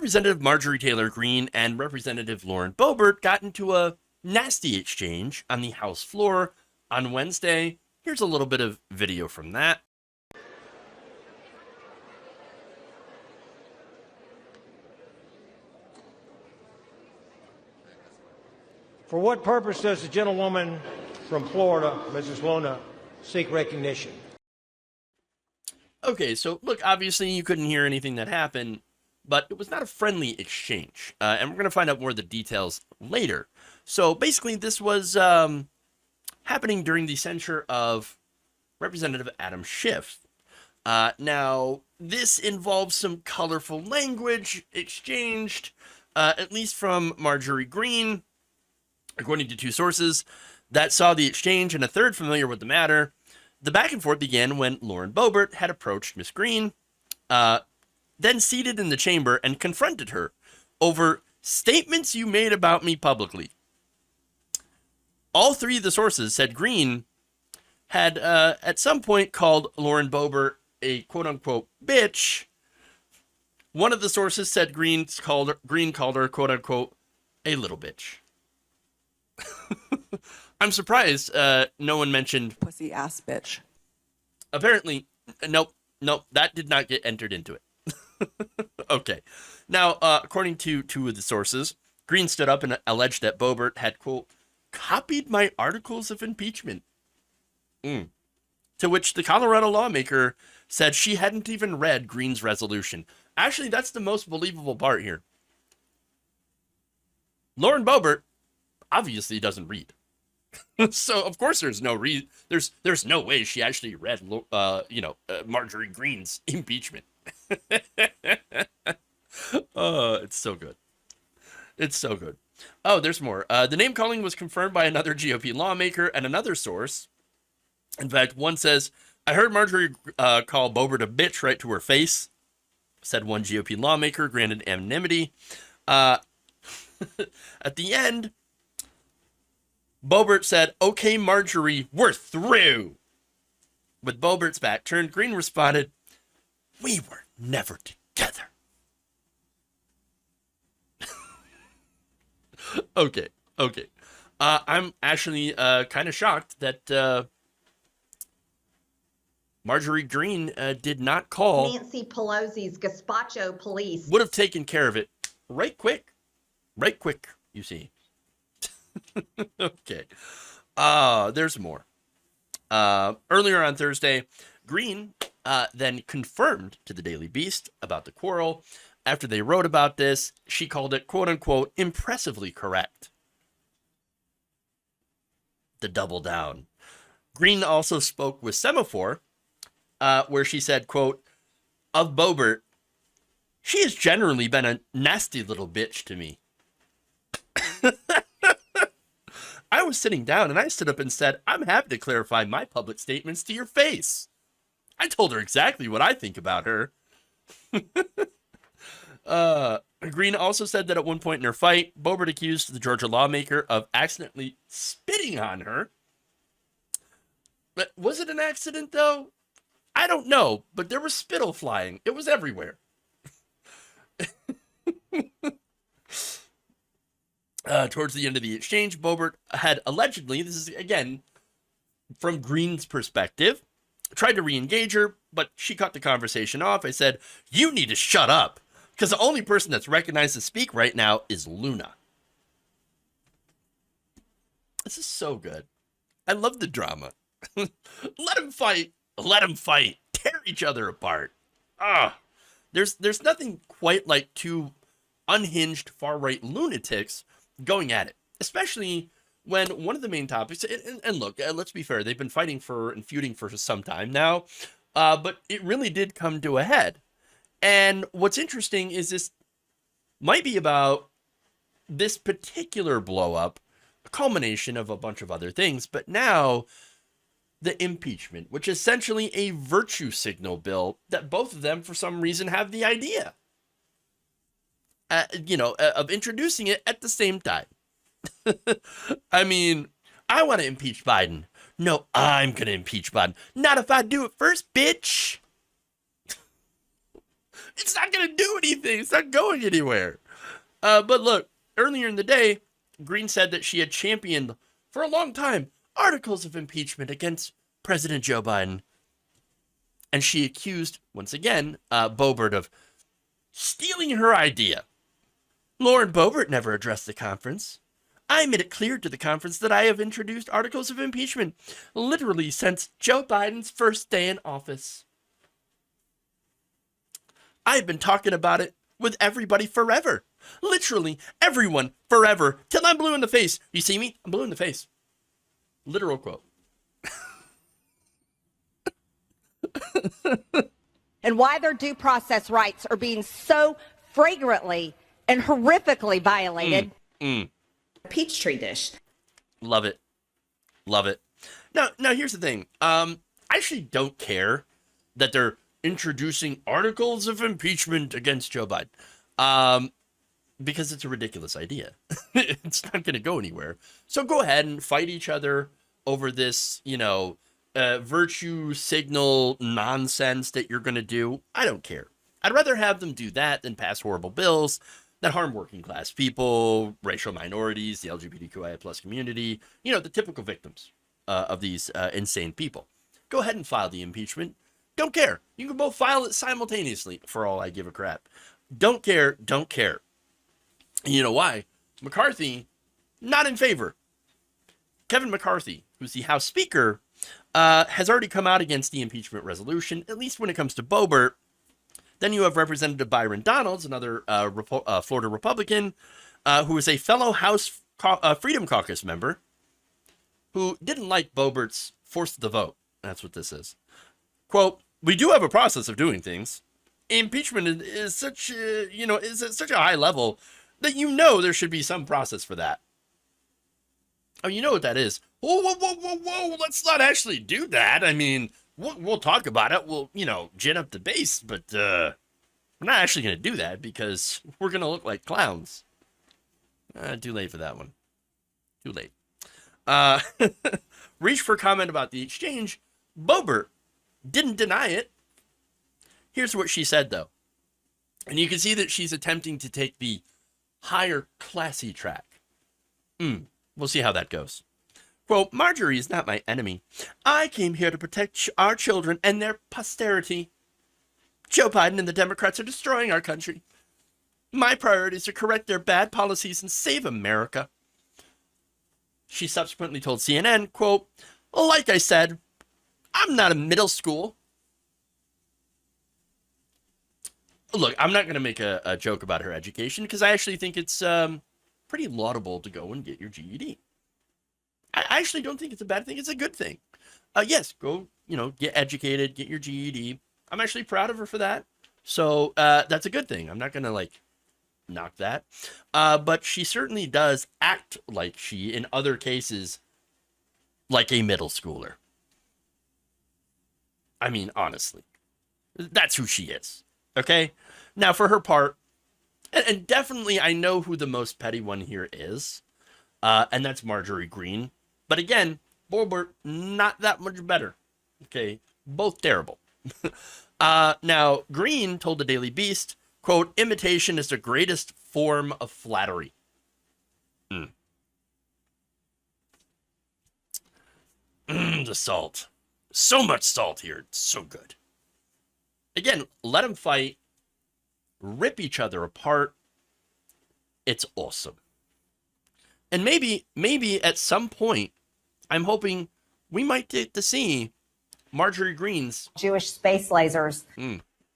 Representative Marjorie Taylor Greene and Representative Lauren Boebert got into a nasty exchange on the House floor on Wednesday. Here's a little bit of video from that. For what purpose does the gentlewoman from Florida, Mrs. Luna, seek recognition? Okay, so look, obviously you couldn't hear anything that happened, but it was not a friendly exchange. And we're going to find out more of the details later. So basically this was happening during the censure of Representative Adam Schiff. Now, this involves some colorful language exchanged, at least from Marjorie Greene, according to two sources that saw the exchange and a third familiar with the matter. The back and forth began when Lauren Boebert had approached Miss Greene, then seated in the chamber and confronted her over statements you made about me publicly. All three of the sources said Greene had at some point called Lauren Boebert a quote-unquote bitch. One of the sources said Greene called her quote-unquote a little bitch. I'm surprised no one mentioned pussy ass bitch. Apparently, nope, that did not get entered into it. Okay. Now, according to two of the sources, Greene stood up and alleged that Boebert had, quote, copied my articles of impeachment. To which the Colorado lawmaker said she hadn't even read Greene's resolution. Actually, that's the most believable part here. Lauren Boebert obviously doesn't read. So of course there's no way she actually read Marjorie Greene's impeachment. Oh, it's so good. It's so good. Oh, there's more. The name calling was confirmed by another GOP lawmaker and another source. In fact, one says, I heard Marjorie call Boebert a bitch right to her face, said one GOP lawmaker, granted anonymity. At the end, Boebert said, okay, Marjorie, we're through. With Boebert's back turned, Greene responded, we were never together. Okay. I'm actually kind of shocked that Marjorie Greene did not call. Nancy Pelosi's gazpacho police would have taken care of it right quick, you see. Okay. There's more. Earlier on Thursday, Greene then confirmed to the Daily Beast about the quarrel. After they wrote about this, she called it, quote unquote, impressively correct. The double down. Greene also spoke with Semaphore, where she said, quote, of Boebert, she has generally been a nasty little bitch to me. I was sitting down and I stood up and said, I'm happy to clarify my public statements to your face. I told her exactly what I think about her. Greene also said that at one point in her fight, Boebert accused the Georgia lawmaker of accidentally spitting on her. But was it an accident, though? I don't know, but there was spittle flying. It was everywhere. Towards the end of the exchange, Boebert had allegedly, this is again from Greene's perspective, tried to re-engage her, but she cut the conversation off. I said, you need to shut up, because the only person that's recognized to speak right now is Luna. This is so good. I love the drama. Let them fight. Let them fight. Tear each other apart. There's nothing quite like two unhinged far-right lunatics going at it, especially when one of the main topics, and look, let's be fair, they've been fighting for and feuding for some time now, but it really did come to a head. And what's interesting is this might be about this particular blow up, a culmination of a bunch of other things, but now the impeachment, which is essentially a virtue signal bill that both of them, for some reason, have the idea, of introducing it at the same time. I mean, I want to impeach Biden. No, I'm going to impeach Biden. Not if I do it first, bitch. It's not going to do anything. It's not going anywhere. But look, earlier in the day, Greene said that she had championed for a long time articles of impeachment against President Joe Biden. And she accused, once again, Boebert of stealing her idea. Lauren Boebert never addressed the conference. I made it clear to the conference that I have introduced articles of impeachment literally since Joe Biden's first day in office. I've been talking about it with everybody forever. Literally everyone forever till I'm blue in the face. You see me? I'm blue in the face. Literal quote. And why their due process rights are being so flagrantly and horrifically violated. Peachtree dish. Love it. Love it. Now here's the thing. I actually don't care that they're introducing articles of impeachment against Joe Biden. Because it's a ridiculous idea. It's not going to go anywhere. So go ahead and fight each other over this, virtue signal nonsense that you're going to do. I don't care. I'd rather have them do that than pass horrible bills that harm working class people, racial minorities, the LGBTQIA plus community, the typical victims of these insane people. Go ahead and file the impeachment. Don't care. You can both file it simultaneously for all I give a crap. Don't care. Don't care. And you know why? McCarthy, not in favor. Kevin McCarthy, who's the House Speaker, has already come out against the impeachment resolution, at least when it comes to Boebert. Then you have Representative Byron Donalds, another Florida Republican, who is a fellow House Freedom Caucus member, who didn't like Boebert's force the vote. That's what this is. Quote, we do have a process of doing things. Impeachment is such is at such a high level that there should be some process for that. Oh, you know what that is? Whoa, let's not actually do that. I mean, we'll talk about it. We'll, gin up the base, but we're not actually going to do that because we're going to look like clowns. Too late for that one. Too late. Reach for comment about the exchange. Boebert didn't deny it. Here's what she said, though. And you can see that she's attempting to take the higher classy track. We'll see how that goes. Quote, Marjorie is not my enemy. I came here to protect our children and their posterity. Joe Biden and the Democrats are destroying our country. My priority is to correct their bad policies and save America. She subsequently told CNN, quote, like I said, I'm not a middle school. Look, I'm not going to make a joke about her education because I actually think it's pretty laudable to go and get your GED. I actually don't think it's a bad thing. It's a good thing. Yes, go, get educated, get your GED. I'm actually proud of her for that. So that's a good thing. I'm not going to knock that. But she certainly does act like she, in other cases, like a middle schooler. I mean, honestly, that's who she is. Okay. Now for her part, and definitely I know who the most petty one here is. And that's Marjorie Greene. But again, Boebert, not that much better. Okay. Both terrible. Now, Greene told the Daily Beast, quote, imitation is the greatest form of flattery. The salt. So much salt here. It's so good. Again, let them fight. Rip each other apart. It's awesome. And maybe at some point, I'm hoping we might get to see Marjorie Greene's Jewish space lasers.